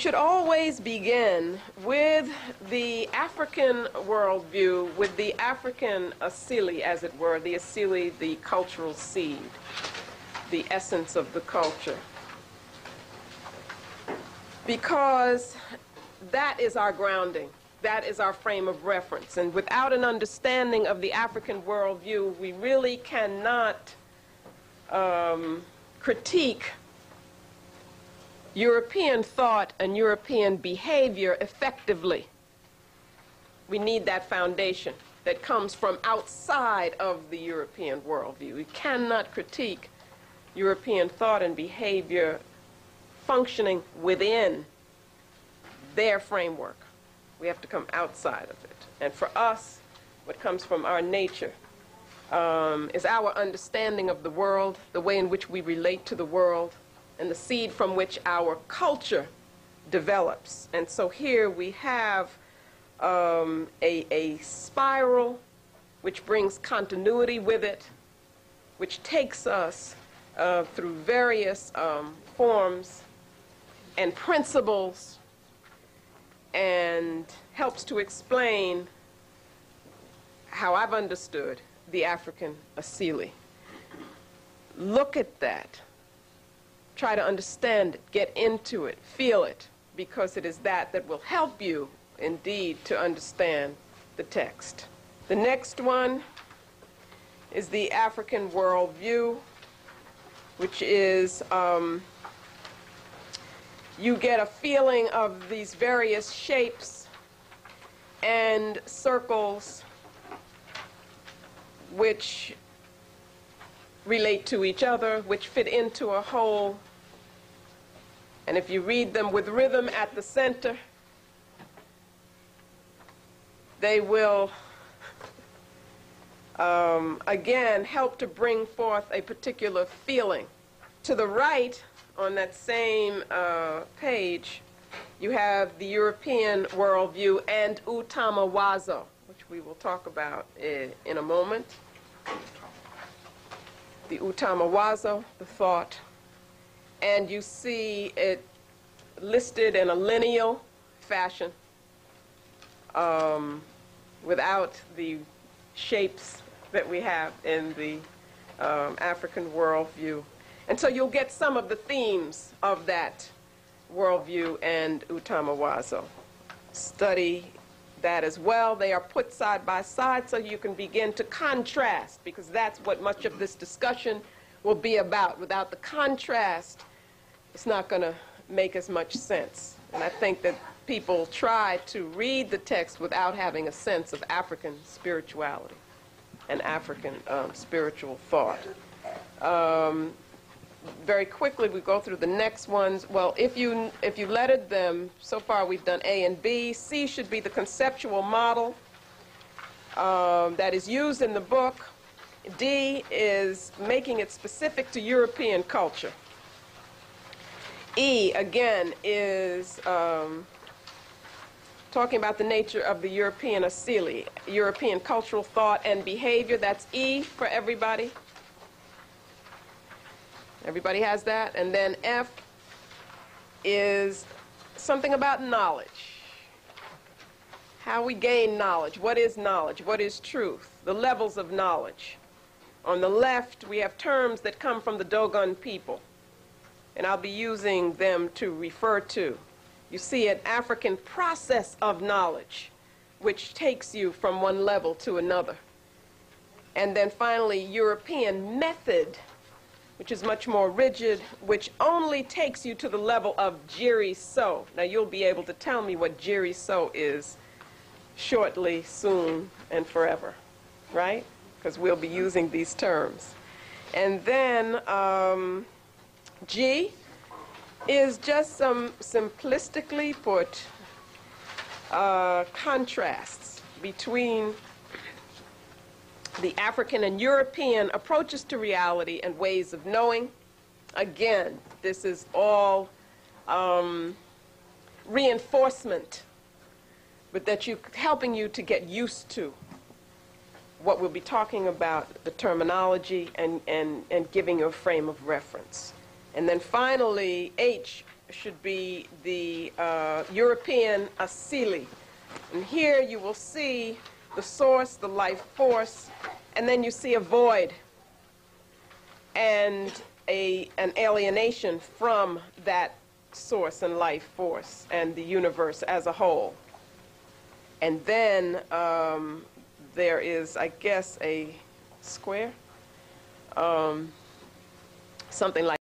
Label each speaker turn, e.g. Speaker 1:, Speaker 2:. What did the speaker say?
Speaker 1: should always begin with the African worldview, with the African asili, as it were, the asili, the cultural seed, the essence of the culture. Because that is our grounding. That is our frame of reference. And without an understanding of the African worldview, we really cannot critique European thought and European behavior effectively. We need that foundation that comes from outside of the European worldview. We cannot critique European thought and behavior functioning within their framework. We have to come outside of it. And for us, what comes from our nature is our understanding of the world, the way in which we relate to the world, and the seed from which our culture develops. And so here we have a spiral which brings continuity with it, which takes us through various forms and principles and helps to explain how I've understood the African asili. Look at that. Try to understand it, get into it, feel it, because it is that that will help you, indeed, to understand the text. The next one is the African worldview, which is, you get a feeling of these various shapes and circles which relate to each other, which fit into a whole. And if you read them with rhythm at the center, they will, again, help to bring forth a particular feeling. To the right, on that same page, you have the European worldview and Utamawazo, which we will talk about in a moment. The Utamawazo, the thought, and you see it listed in a lineal fashion without the shapes that we have in the African worldview. And so you'll get some of the themes of that worldview and Utamawazo. Study that as well. They are put side by side so you can begin to contrast, because that's what much of this discussion will be about. Without the contrast, it's not going to make as much sense. And I think that people try to read the text without having a sense of African spirituality and African spiritual thought. Very quickly, we go through the next ones. Well, if you lettered them, so far we've done A and B. C should be the conceptual model that is used in the book. D is making it specific to European culture. E, again, is talking about the nature of the European asili, European cultural thought and behavior. That's E for everybody. Everybody has that. And then F is something about knowledge. How we gain knowledge. What is knowledge? What is truth? The levels of knowledge. On the left, we have terms that come from the Dogon people. And I'll be using them to refer to. You see an African process of knowledge, which takes you from one level to another. And then finally, European method, which is much more rigid, which only takes you to the level of jiri so. Now, you'll be able to tell me what jiri so is shortly, soon, and forever, right? Because we'll be using these terms. And then G is just some simplistically put contrasts between the African and European approaches to reality and ways of knowing. Again, this is all reinforcement, but that helping you to get used to what we'll be talking about, the terminology, and giving you a frame of reference. And then finally, H should be the European asili. And here you will see the source, the life force, and then you see a void and an alienation from that source and life force and the universe as a whole. And then there is, I guess, a square, something like